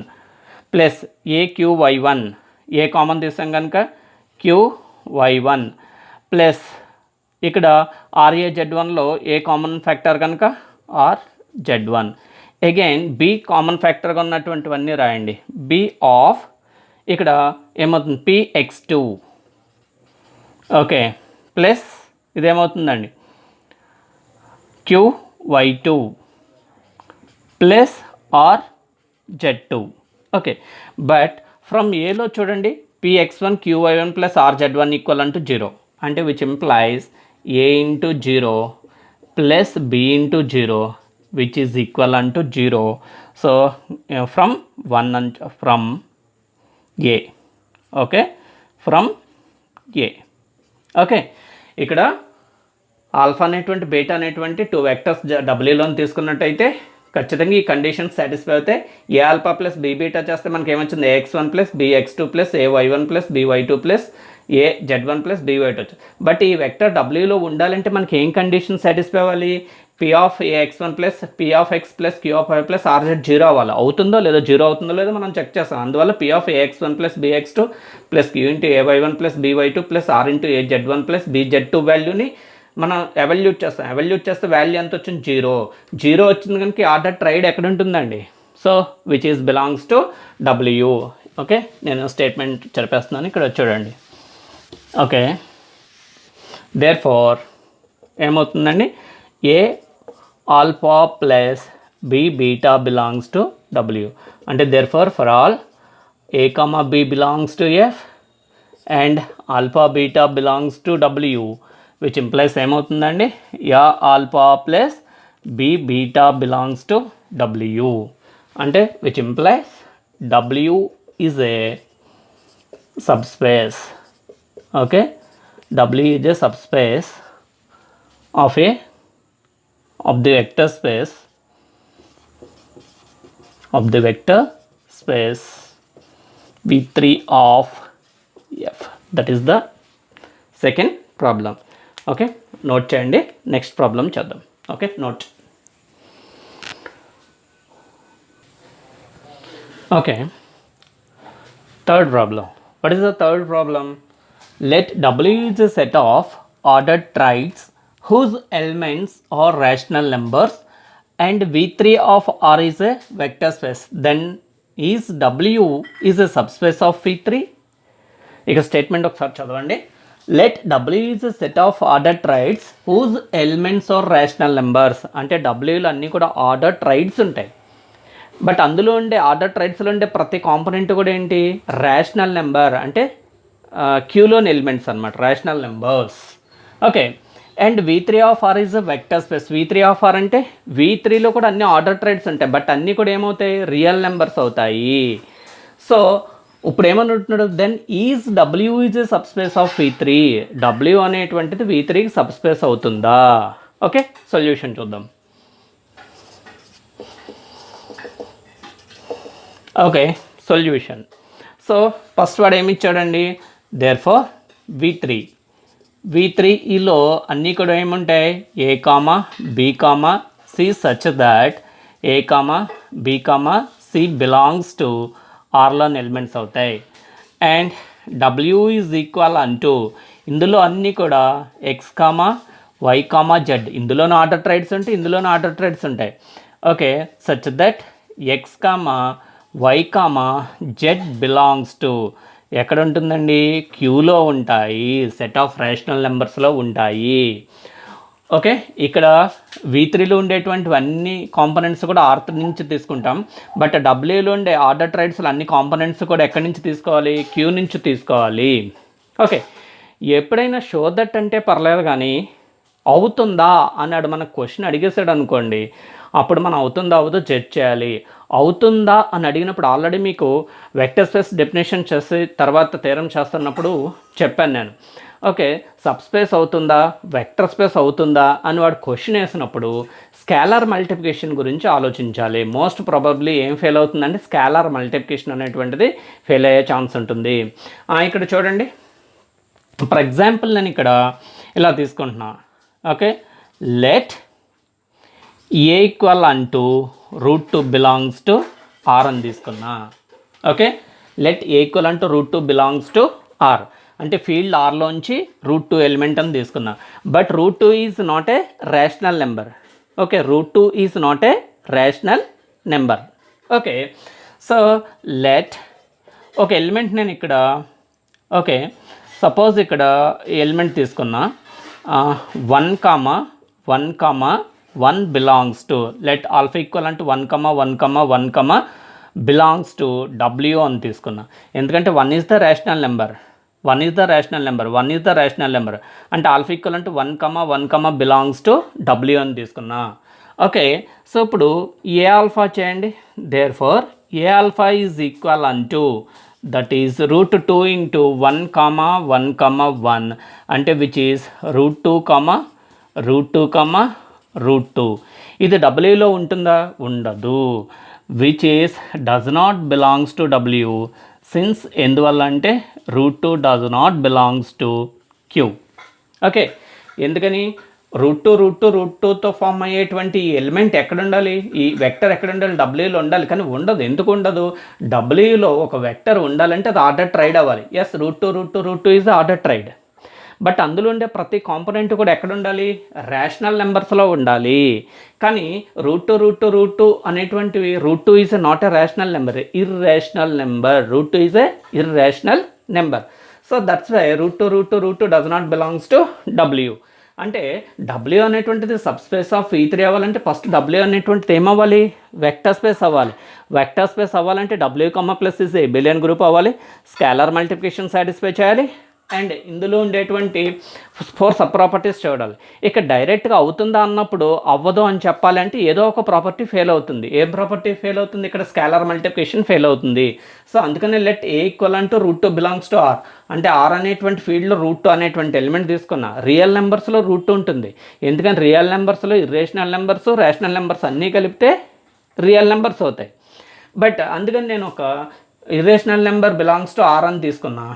plus AQY1 a common తీసాం కనుక QY1 ప్లస్ ఇక్కడ RAZ1లో ఏ కామన్ ఫ్యాక్టర్ కనుక RZ1. అగైన్ బి కామన్ ఫ్యాక్టర్గా ఉన్నటువంటివన్నీ రాయండి. బి ఆఫ్ ఇక్కడ ఏమవుతుంది? PX2 ఓకే ప్లస్ ఇదేమవుతుందండి? QY2 plus RZ2. Okay, but from ఏలో చూడండి PX1 QY1 plus RZ1 equal అంటూ 0 అంటే which implies A into 0 plus B into 0 which is equal అంటూ 0. So from A okay from A okay. ఇక్కడ alpha అనేటువంటి beta అనేటువంటి 2 vectors డబ్ల్యూలోని తీసుకున్నట్టయితే ఖచ్చితంగా ఈ కండిషన్స్ సాటిస్ఫై అవుతాయి. ఏ ఆల్ఫా ప్లస్ బీ బీటా చేస్తే మనకి ఏమొచ్చింది? AX1 plus BX2 plus AY1 plus BY2 plus AZ1 plus BY2 వచ్చింది. బట్ ఈ వెక్టర్ డబ్ల్యూలో ఉండాలంటే మనకి ఏం కండిషన్ సాటిస్ఫై అవ్వాలి? P of AX1 plus P of X plus Q of Y plus RZ 0 అవ్వాలి. అవుతుందో లేదో? 0 అవుతుందో లేదో మనం చెక్ చేస్తాం. అందువల్ల P of AX1 plus BX2 plus Q into AY1 plus BY2 plus R into AZ1 plus BZ2 వాల్యూని మనం ఎవాల్యూట్ చేస్తాం. ఎవాల్యూట్ చేస్తే వాల్యూ ఎంత వచ్చింది? 0 వచ్చింది కనుక ఆర్డర్ ట్రైడ్ ఎక్కడ ఉంటుందండి? So which is belongs to W. Okay, నేను స్టేట్మెంట్ చెప్పేస్తున్నాను ఇక్కడ చూడండి. ఓకే, దేర్ ఫోర్ ఏమవుతుందండి? A alpha plus B beta belongs to W అంటే there for all a comma b belongs to F and alpha beta belongs to W which implies ఏమవుతుందండి? A alpha plus B beta belongs to W అంటే which implies W is a subspace. Okay, W is a subspace of the vector space V3 of F. That is the second problem. Okay, note చేయండి. Next problem చేద్దాం. Okay, note. Okay, third problem. What is the third problem? Let W is a set of ordered triads whose elements are rational numbers and V3 of R is a vector space. Then is W is a subspace of V3? ఇక statement ఒకసారి చదవండి. Let W is a set of order triads whose elements are rational numbers. అంటే డబ్ల్యూలు అన్నీ కూడా order triads ఉంటాయి. But అందులో ఉండే ఆర్డర్ ట్రైడ్స్లో ఉండే ప్రతి కాంపోనెంట్ కూడా ఏంటి? Rational number. అంటే క్యూలోని ఎలిమెంట్స్ అనమాట, rational numbers. Okay, and V3 of R is a vector space. V3 of R అంటే V3లో కూడా అన్ని ఆర్డర్ ట్రైడ్స్ ఉంటాయి, బట్ అన్నీ కూడా ఏమవుతాయి? రియల్ నెంబర్స్ అవుతాయి. సో ఇప్పుడు ఏమనుకుంటున్నాడు? Then is W is a subspace of V3. W అనేటువంటిది V3కి సబ్స్పేస్ అవుతుందా? ఓకే, సొల్యూషన్ చూద్దాం. Okay, solution. సో ఫస్ట్ వాడు ఏమి ఇచ్చాడండి? దేర్ ఫర్ V3లో అన్నీ కూడా ఏముంటాయి? A, B, C such that A, B, C belongs to Rలోని ఎలిమెంట్స్ అవుతాయి. అండ్ W ఈజ్ ఈక్వల్ అంటూ ఇందులో అన్నీ కూడా X, Y, Z. ఇందులోనూ ఆర్డర్ ట్రైడ్స్ ఉంటాయి, ఇందులోనూ ఆర్డర్ ట్రైడ్స్ ఉంటాయి. Okay, such that X, Y, Z belongs to ఎక్కడ ఉంటుందండి? క్యూలో ఉంటాయి, సెట్ ఆఫ్ రేషనల్ నెంబర్స్లో ఉంటాయి. ఓకే, ఇక్కడ V3లో ఉండేటువంటి అన్ని కాంపోనెంట్స్ కూడా R3 నుంచి తీసుకుంటాం. బట్ డబ్ల్యూలో ఉండే ఆర్డర్ ట్రైడ్స్లో అన్ని కాంపోనెంట్స్ కూడా ఎక్కడి నుంచి తీసుకోవాలి? క్యూ నుంచి తీసుకోవాలి. ఓకే, ఎప్పుడైనా షో దట్ అంటే పర్లేదు, కానీ అవుతుందా అన్నాడు మనకు క్వశ్చన్ అడిగేసాడు అనుకోండి, అప్పుడు మనం అవుతుందా అవుతుందో చెక్ చేయాలి. అవుతుందా అని అడిగినప్పుడు ఆల్రెడీ మీకు వెక్టర్ స్పేస్ డెఫినేషన్ చేసి తర్వాత థీరం చేస్తున్నప్పుడు చెప్పాను నేను. ఓకే, సబ్స్పేస్ అవుతుందా, వెక్టర్ స్పేస్ అవుతుందా అని వాడు క్వశ్చన్ వేసినప్పుడు స్కేలార్ మల్టిప్లికేషన్ గురించి ఆలోచించాలి. మోస్ట్ ప్రాబబ్లీ ఏం ఫెయిల్ అవుతుందంటే స్కేలార్ మల్టిప్లికేషన్ అనేటువంటిది ఫెయిల్ అయ్యే ఛాన్స్ ఉంటుంది. ఇక్కడ చూడండి, ఫర్ ఎగ్జాంపుల్ నేను ఇక్కడ ఇలా తీసుకుంటున్నా. ఓకే, లెట్ A ఈక్వల్ అంటూ √2 బిలాంగ్స్ టు R అని తీసుకున్నా. ఓకే, లెట్ A ఈక్వల్ అంటూ √2 బిలాంగ్స్ టు R అంటే ఫీల్డ్ ఆర్లోంచి √2 ఎలిమెంట్ అని తీసుకున్నా. But √2 is not a rational number. Okay, √2 is not a rational number. Okay, so let ఒక element నేను ఇక్కడ, ఓకే సపోజ్ ఇక్కడ ఎలిమెంట్ తీసుకున్నా 1, belongs to let alpha equal అంటే 1, బిలాంగ్స్ టు W అని తీసుకున్నా. ఎందుకంటే 1 ఈజ్ ద రేషనల్ నెంబర్ అంటే ఆల్ఫా ఈక్వల్ అంటే 1, బిలాంగ్స్ టు W అని తీసుకున్నా. ఓకే, సో ఇప్పుడు ఏ ఆల్ఫా చేయండి. Therefore A alpha is equal to that is √2 into 1, అంటే విచ్ ఈజ్ √2, ఇది డబ్ల్యూలో ఉంటుందా? ఉండదు. Which is does not belongs to W since ఎందువల్ల అంటే √2 does not belongs to Q. Okay, ఎందుకని? √2తో ఫామ్ అయ్యేటువంటి ఎలిమెంట్ ఎక్కడ ఉండాలి? ఈ వెక్టర్ ఎక్కడ ఉండాలి? డబ్ల్యూలో ఉండాలి. కానీ ఉండదు. ఎందుకు ఉండదు? డబ్ల్యూలో ఒక వెక్టర్ ఉండాలంటే అది ఆర్డర్ ట్రైడ్ అవ్వాలి. Yes, √2 is order triad. But అందులో ఉండే ప్రతి కాంపోనెంట్ కూడా ఎక్కడ ఉండాలి? రేషనల్ నెంబర్స్లో ఉండాలి. కానీ √2 అనేటువంటివి √2 is not a rational number, irrational number. √2 is a irrational number. So that's why √2 does not belongs to W. అంటే డబ్ల్యూ అనేటువంటిది సబ్స్పేస్ ఆఫ్ V3 అవ్వాలంటే ఫస్ట్ డబ్ల్యూ అనేటువంటిది ఏమవ్వాలి? వెక్టర్ స్పేస్ అవ్వాలి. వెక్టర్ స్పేస్ అవ్వాలంటే W, plus is abelian group అవ్వాలి. Scalar multiplication satisfy చేయాలి. And ఇందులో ఉండేటువంటి 4 సబ్ ప్రాపర్టీస్ చూడాలి. ఇక డైరెక్ట్గా అవుతుందా అన్నప్పుడు అవ్వదు అని చెప్పాలంటే ఏదో ఒక ప్రాపర్టీ ఫెయిల్ అవుతుంది. ఏం ప్రాపర్టీ ఫెయిల్ అవుతుంది? ఇక్కడ స్కేలార్ మల్టిప్లికేషన్ ఫెయిల్ అవుతుంది. సో అందుకనే let A equal to √2 belongs to R. అంటే ఆర్ అనేటువంటి ఫీల్డ్లో √2 అనేటువంటి ఎలిమెంట్ తీసుకున్నా. రియల్ నెంబర్స్లో √2 ఉంటుంది. ఎందుకంటే రియల్ నెంబర్స్లో ఇర్రేషనల్ నెంబర్స్, రేషనల్ నెంబర్స్ అన్నీ కలిపితే రియల్ నెంబర్స్ అవుతాయి. బట్ అందుకని నేను ఒక irrational number belongs to R అని తీసుకున్నా.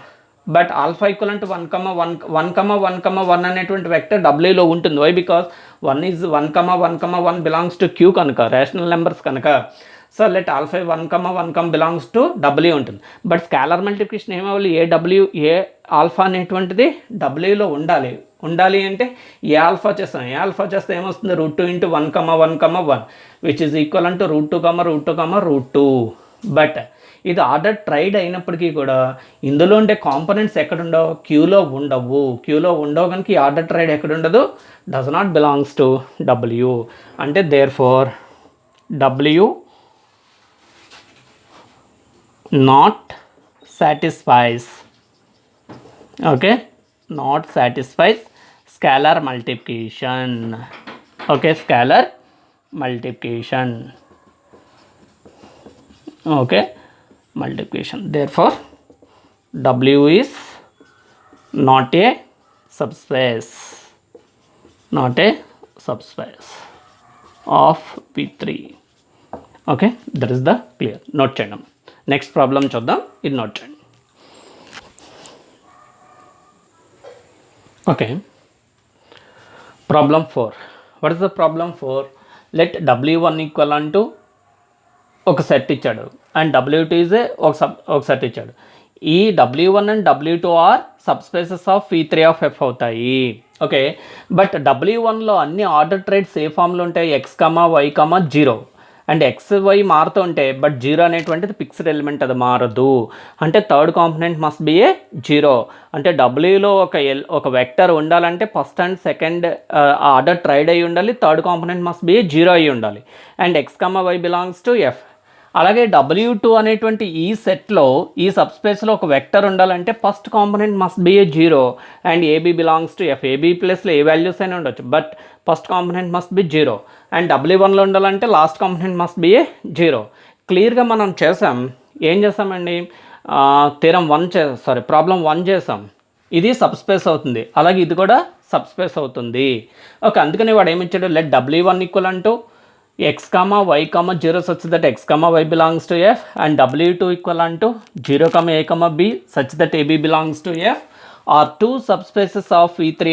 బట్ ఆల్ఫా ఈక్వల్ టు 1,1,1,1 అనేటువంటి వెక్టర్ డబ్ల్యూలో ఉంటుంది. Why? Because 1 belongs to Q కనుక, రేషనల్ నెంబర్స్ కనుక. So let alpha 1,1 belongs to W ఉంటుంది. బట్ స్కేలార్ మల్టిప్లికేషన్ ఏమవ్వాలి? ఏ ఆల్ఫా అనేటువంటిది డబ్ల్యూలో ఉండాలి అంటే ఏ ఆల్ఫా చేస్తాం. ఏ ఆల్ఫా చేస్తే ఏమొస్తుంది? √2 × 1,1,1 which is equal to √2, but ఇది ఆర్డర్ ట్రైడ్ అయినప్పటికీ కూడా ఇందులో ఉండే కాంపోనెంట్స్ ఎక్కడుండవు? క్యూలో ఉండవు కనుక ఈ ఆర్డర్ ట్రైడ్ ఎక్కడ ఉండదు? Does not belongs to W. అంటే therefore W not satisfies scalar multiplication. Scalar multiplication. Multiplication. Therefore W is not a subspace of V3. That is the clear. Note cheyandi. Next problem చూద్దాం. ఇది note చేయండి. Problem 4. What is the problem 4? Let W1 equal to ఒక set ఇచ్చాడు and W2 is ఒక set ఇచ్చాడు. ఈ W1 and W2 are subspaces of V3 of F అవుతాయి. But W1లో అన్ని ఆర్డర్ ట్రైడ్స్ ఏ ఫామ్లో ఉంటాయి? X, Y, 0. అండ్ XY మారుతూ ఉంటే బట్ 0 అనేటువంటిది ఫిక్స్డ్ ఎలిమెంట్, అది మారదు. అంటే third component must be a 0. అంటే డబ్ల్యూలో ఒక వెక్టర్ ఉండాలంటే first and second order tried అయ్యి ఉండాలి. Third component must be a 0 అయ్యి ఉండాలి. And X, Y belongs to F. అలాగే W2 అనేటువంటి ఈ సెట్లో ఈ సబ్స్పేస్లో ఒక వెక్టర్ ఉండాలంటే first component must be a 0 and AB belongs to F. AB ప్లస్లో ఏ వాల్యూస్ అయినా ఉండొచ్చు but first component must be 0. And W1లో ఉండాలంటే last component must be a 0. క్లియర్గా మనం ఏం చేసామండి? ప్రాబ్లం 1 చేసాం. ఇది సబ్స్పేస్ అవుతుంది, అలాగే ఇది కూడా సబ్స్పేస్ అవుతుంది. అందుకని వాడు ఏమిచ్చాడు? Let W1 equal to X, Y, 0 such that X, Y belongs to F and W2 equal to 0, A, B such that AB belongs to F are two subspaces of V3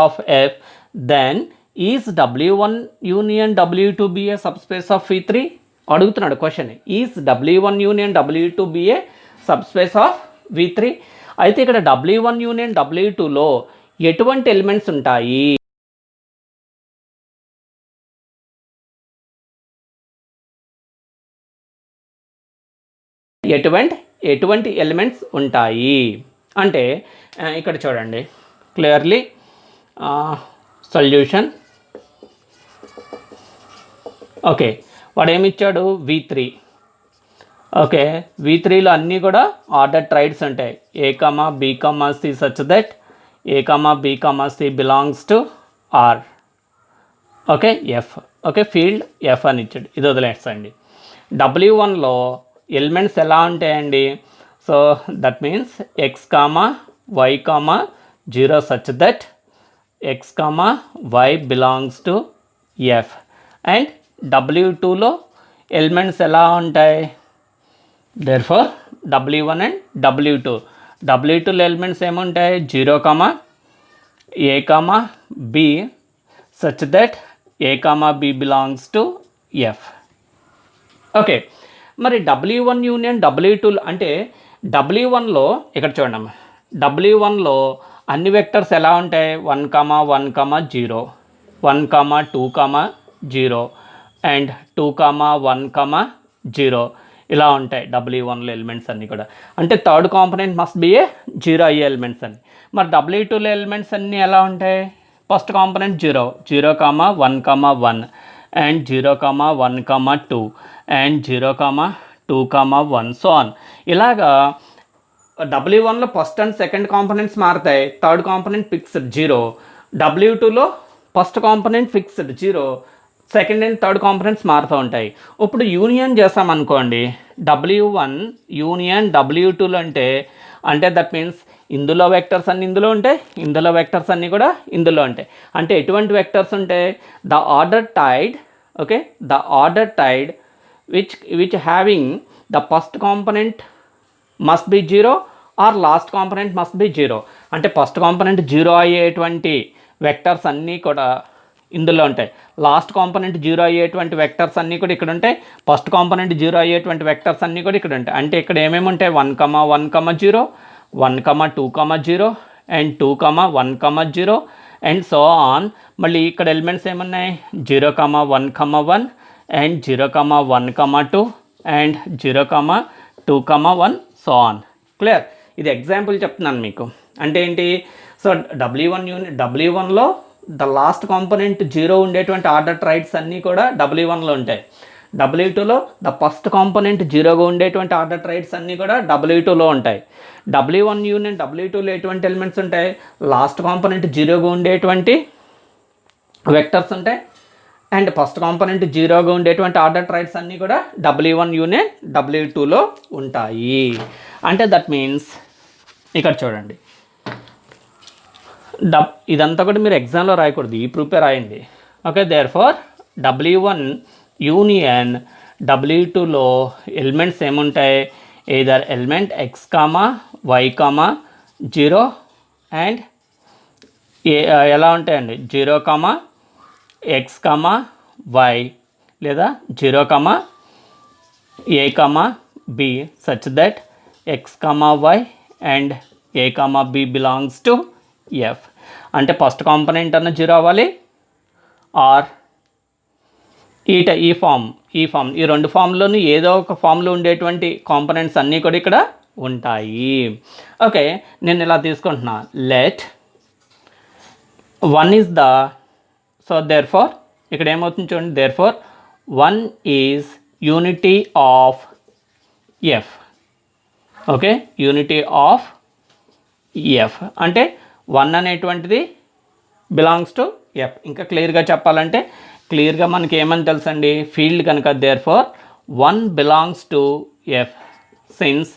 of F, then is W1 union W2 be a subspace of V3? అడుగుతున్నాడు question. Is W1 union W2 be a subspace of V3? అయితే ఇక్కడ W1 union W2లో ఎటువంటి elements ఉంటాయి? ఎటువంటి elements ఉంటాయి అంటే ఇక్కడ చూడండి క్లియర్లీ సొల్యూషన్. వాడు ఏమిచ్చాడు? V3. V3లో అన్నీ కూడా ఆర్డర్ ట్రైడ్స్ ఉంటాయి. A, B, C such that A, B, C belongs to R. F. Field F అని ఇచ్చాడు. ఇది వదిలేసండి. W1లో ఎలిమెంట్స్ ఎలా ఉంటాయండి? So that means X, Y, 0 such that X, Y belongs to F. And W2లో elements ఎలా ఉంటాయి? therefore W1 and W2లో elements ఏముంటాయి? 0, A, B such that A, B belongs to F. మరి W1 యూనియన్ W2 అంటే W1లో ఇక్కడ చూడండి, W1లో అన్ని వెక్టర్స్ ఎలా ఉంటాయి? 1, 1, 0, 1, 2, 0 అండ్ 2, 1, 0 ఇలా ఉంటాయి W1లో ఎలిమెంట్స్ అన్నీ కూడా. అంటే third component must be a 0 అయ్యే ఎలిమెంట్స్ అన్ని. మరి W2లో ఎలిమెంట్స్ అన్నీ ఎలా ఉంటాయి? First component 0, 1, 1 and 0, 1, 2 and 0, 2, 1 so on. ఇలాగా W1లో ఫస్ట్ అండ్ సెకండ్ కాంపోనెంట్స్ మారుతాయి, థర్డ్ కాంపోనెంట్ ఫిక్స్డ్ 0. W2లో first component fixed 0, second and third components మారుతూ ఉంటాయి. ఇప్పుడు యూనియన్ చేసామనుకోండి, W1 యూనియన్ W2లో అంటే దట్ మీన్స్ ఇందులో వెక్టర్స్ అన్ని ఇందులో ఉంటాయి, ఇందులో వెక్టర్స్ అన్నీ కూడా ఇందులో ఉంటాయి. అంటే ఎటువంటి వెక్టర్స్ ఉంటాయి? The order tied, okay, the order tied which having the first component must be 0 or last component must be 0. అంటే ఫస్ట్ కాంపోనెంట్ 0 అయ్యేటువంటి వెక్టర్స్ అన్నీ కూడా ఇందులో ఉంటాయి, లాస్ట్ కాంపోనెంట్ 0 అయ్యేటువంటి వెక్టర్స్ అన్నీ కూడా ఇక్కడ ఉంటాయి, ఫస్ట్ కాంపోనెంట్ 0 అయ్యేటువంటి వెక్టర్స్ అన్నీ కూడా ఇక్కడ ఉంటాయి. అంటే ఇక్కడ ఏమేమి ఉంటాయి? 1, 1, 0, 1, 2, 0 అండ్ 2, 1, 0 అండ్ సో ఆన్. మళ్ళీ ఇక్కడ ఎలిమెంట్స్ ఏమున్నాయి? 0, 1, 1 and 0, 1, 2 and 0, 2, 1 so on. Clear? ఇది ఎగ్జాంపుల్ చెప్తున్నాను మీకు. అంటే ఏంటి? సో W1లో ద లాస్ట్ కాంపోనెంట్ 0 ఉండేటువంటి ఆర్డర్ ట్రైడ్స్ అన్నీ కూడా W1లో ఉంటాయి. W2లో ద ఫస్ట్ కాంపోనెంట్ 0గా ఉండేటువంటి ఆర్డర్ ట్రైడ్స్ అన్నీ కూడా W2లో ఉంటాయి. W1 యూనియన్ W2లో ఎటువంటి ఎలిమెంట్స్ ఉంటాయి? లాస్ట్ కాంపోనెంట్ 0గా ఉండేటువంటి వెక్టర్స్ ఉంటాయి అండ్ ఫస్ట్ కాంపోనెంట్ 0గా ఉండేటువంటి ఆర్డర్ ట్రైడ్స్ అన్నీ కూడా W1 యూనియన్ W2లో ఉంటాయి. అంటే దట్ మీన్స్ ఇక్కడ చూడండి, ఇదంతా కూడా మీరు ఎగ్జామ్లో రాయకూడదు, ఈ ప్రూఫే రాయండి. ఓకే, దేర్ఫోర్ W1 యూనియన్ W2లో ఎలిమెంట్స్ ఏముంటాయి? Either element x, y, 0 and ఎలా ఉంటాయండి? 0, x, y లేదా 0, a, b such that x, y and a, b belongs to f. అంటే ఫస్ట్ కాంపోనెంట్ అన్న 0 అవ్వాలి ఆర్ ఈ ఫామ్ ఈ రెండు ఫామ్లోని ఏదో ఒక ఫామ్లో ఉండేటువంటి కాంపోనెంట్స్ అన్నీ కూడా ఇక్కడ ఉంటాయి. ఓకే, నేను ఇలా తీసుకుంటున్నా. Let 1 is the, so therefore ఇక్కడ ఏమవుతుంది చూడండి, therefore 1 is unity of F. Okay, unity of F అంటే 1 అనేటువంటిది బిలాంగ్స్ టు ఎఫ్. ఇంకా క్లియర్గా చెప్పాలంటే క్లియర్గా మనకి ఏమని తెలుసండి? ఫీల్డ్ కనుక therefore 1 belongs to F since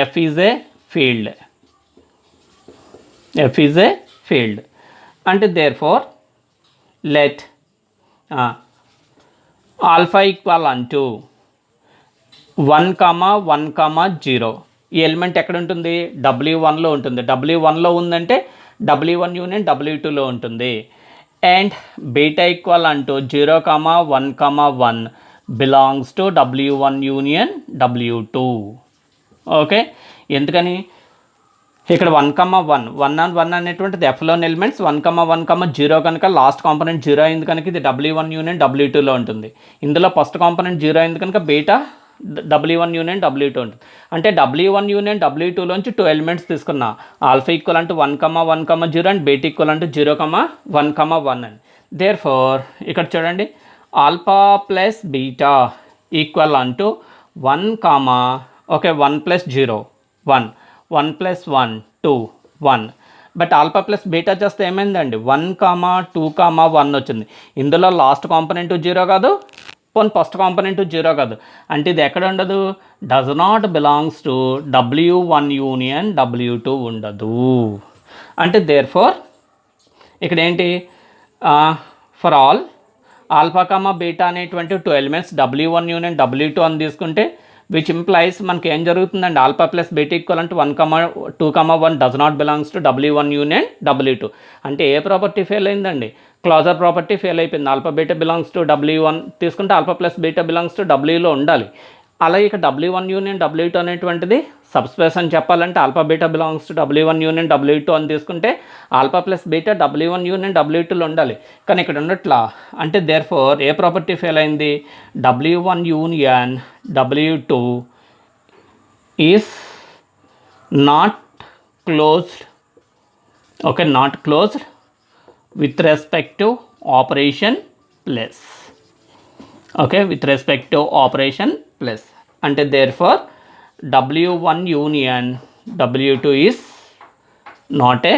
F is a field. F is a field అంటే దేర్ఫోర్ లెట్ ఆల్ఫా ఈక్వల్ అంటూ 1, 1, 0. ఈ ఎలిమెంట్ ఎక్కడ ఉంటుంది? W1లో ఉంటుంది. W1లో ఉందంటే W1 యూనియన్ W2లో ఉంటుంది. అండ్ బీటా ఈక్వల్ అంటూ 0, 1, 1 belongs to W1 union W2. Okay, ఎందుకని ఇక్కడ 1, 1 అనేటువంటిది ఎఫ్లోని ఎలిమెంట్స్. 1, 1, 0 కనుక లాస్ట్ కాంపోనెంట్ 0 అయింది కనుక ఇది W1 యూనియన్ W2లో ఉంటుంది. ఇందులో ఫస్ట్ కాంపోనెంట్ 0 అయింది కనుక బీటా W1 యూనియన్ W2 ఉంటుంది. అంటే W1 యూనియన్ W2లోంచి 2 ఎలిమెంట్స్ తీసుకున్నా. ఆల్ఫా ఈక్వల్ అంటూ 1, 1, 0 అండ్ బీటా ఈక్వల్ అంటూ 0, 1, 1 అని. దేర్ఫోర్ ఇక్కడ చూడండి, ఆల్ఫా ప్లస్ బీటా ఈక్వల్ అంటూ 1, okay 1 plus 0 1, 1 plus 1 2 1. But alpha plus beta చేస్తే ఏమైందండి? 1, 2, 1 వచ్చింది. ఇందులో లాస్ట్ కాంపోనెంట్ 0 కాదు, పోనీ ఫస్ట్ కాంపోనెంట్ 0 కాదు. అంటే ఇది ఎక్కడ ఉండదు? Does not belongs to W1 union W2 ఉండదు. అంటే దేర్ఫోర్ ఇక్కడ ఏంటి? ఫర్ ఆల్ ఆల్ఫా, బీటా అనేటువంటి 2 ఎలిమెంట్స్ W1 యూనియన్ W2 అని తీసుకుంటే విచ్ ఇంప్లైస్ మనకి ఏం జరుగుతుందండి? ఆల్ఫా ప్లస్ బీటా ఈక్వల్ అంటే 1, 2, 1 does not belongs to W1 union W2. అంటే ఏ ప్రాపర్టీ ఫెయిల్ అయిందండి? క్లాజర్ ప్రాపర్టీ ఫెయిల్ అయిపోయింది. Alpha beta belongs to W1 తీసుకుంటే alpha plus beta belongs to Wలో ఉండాలి. అలాగే ఇక్కడ W1 యూనియన్ W2 అనేటువంటిది సబ్స్పేస్ అని చెప్పాలంటే alpha beta belongs to W1 union W2 అని తీసుకుంటే alpha plus beta W1 union W2లో ఉండాలి. కానీ ఇక్కడ ఉండట్లా. అంటే దేర్ఫోర్ ఏ ప్రాపర్టీ ఫెయిల్ అయింది? W1 union W2 is not closed. Okay, not closed with respect to operation plus. Okay, with respect to operation plus. అంటే therefore W1 union W2 is not a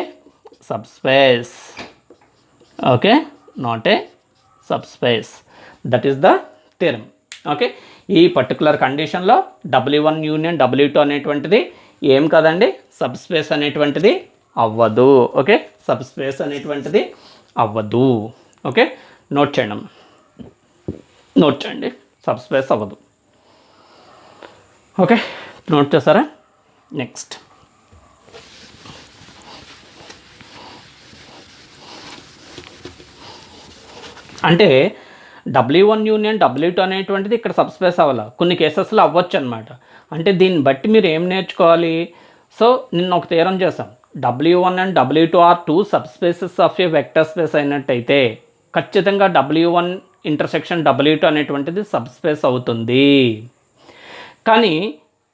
subspace. Okay, not a subspace. That is the theorem. Okay, ఈ particular కండిషన్లో W1 union W2 అనేటువంటిది ఏం కదండి, subspace అనేటువంటిది అవ్వదు. Okay, subspace అనేటువంటిది అవ్వదు. ఓకే, నోట్ చేయండి, సబ్స్పేస్ అవ్వదు. ఓకే, నోట్ చేస్తారా? నెక్స్ట్ అంటే W1 యూనియన్ W2 అనేటువంటిది ఇక్కడ సబ్స్పేస్ అవ్వాలి, కొన్ని కేసెస్లో అవ్వచ్చు అనమాట. అంటే దీన్ని బట్టి మీరు ఏం నేర్చుకోవాలి? సో నిన్న ఒక థియరం చేసాం, W1 and W2 are 2 subspaces of a vector space అయినట్టయితే ఖచ్చితంగా W1 ఇంటర్సెక్షన్ W2 అనేటువంటిది సబ్స్పేస్ అవుతుంది. కానీ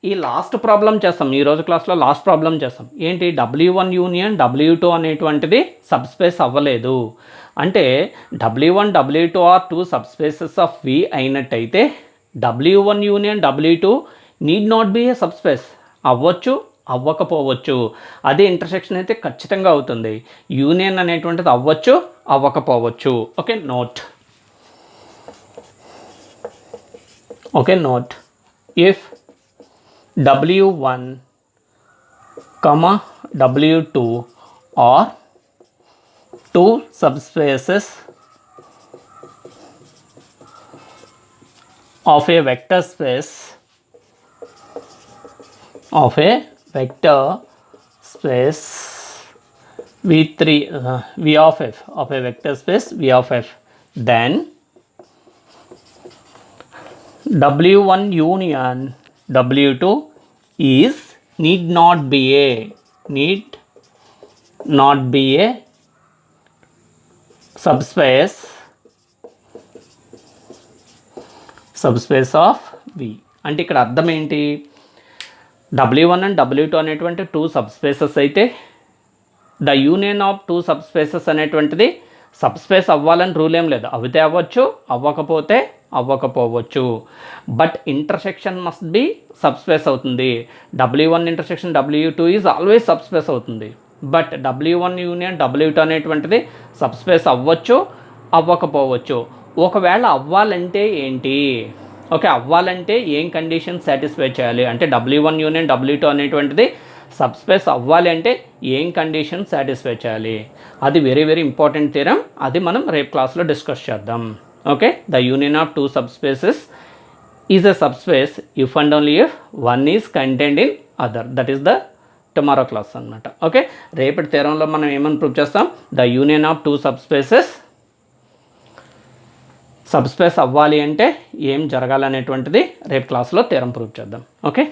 ఈ లాస్ట్ ప్రాబ్లం చేస్తాం, ఈరోజు క్లాస్లో లాస్ట్ ప్రాబ్లం చేస్తాం. ఏంటి? W1 యూనియన్ W2 అనేటువంటిది సబ్స్పేస్ అవ్వలేదు. అంటే W1 W2 are 2 subspaces of V అయినట్టయితే W1 union W2 need not be A subspace. అవ్వచ్చు, అవ్వకపోవచ్చు. అదే ఇంటర్సెక్షన్ అయితే ఖచ్చితంగా అవుతుంది. యూనియన్ అనేటువంటిది అవ్వచ్చు, అవ్వకపోవచ్చు. Okay, note. Okay, note. If W1, W2 are 2 subspaces of a vector space V3 V of f of a vector space V of f, then W1 union W2 is need not be a subspace of V. అంటే ఇక్కడ అర్థం ఏంటి? W1 and W2 అనేటువంటి 2 subspaces అయితే the union of 2 subspaces అనేటువంటిది subspace అవ్వాలని rule ఏం లేదు. అవితే అవ్వచ్చు, అవ్వకపోతే అవ్వకపోవచ్చు. But intersection must be subspace అవుతుంది. W1 intersection W2 is always subspace అవుతుంది. బట్ W1 యూనియన్ W2 అనేటువంటిది సబ్స్పేస్ అవ్వచ్చు, అవ్వకపోవచ్చు. ఒకవేళ అవ్వాలంటే ఏంటి? ఓకే, అవ్వాలంటే ఏం కండిషన్ సాటిస్ఫై చేయాలి అంటే W1 యూనియన్ W2 అనేటువంటిది సబ్స్పేస్ అవ్వాలి అంటే ఏం కండిషన్ సాటిస్ఫై చేయాలి? అది వెరీ వెరీ ఇంపార్టెంట్ థియరం. అది మనం రేపు క్లాస్లో డిస్కస్ చేద్దాం. Okay, the union of 2 subspaces is a subspace if and only if one is contained in other. That is the tomorrow class అనమాట. ఓకే, రేపటి థియరంలో మనం ఏమని ప్రూవ్ చేస్తాం? ద యూనియన్ ఆఫ్ 2 సబ్స్పేస్ అవ్వాలి అంటే ఏం జరగాలనేటువంటిది రేపు క్లాస్లో థియరం ప్రూవ్ చేద్దాం. ఓకే.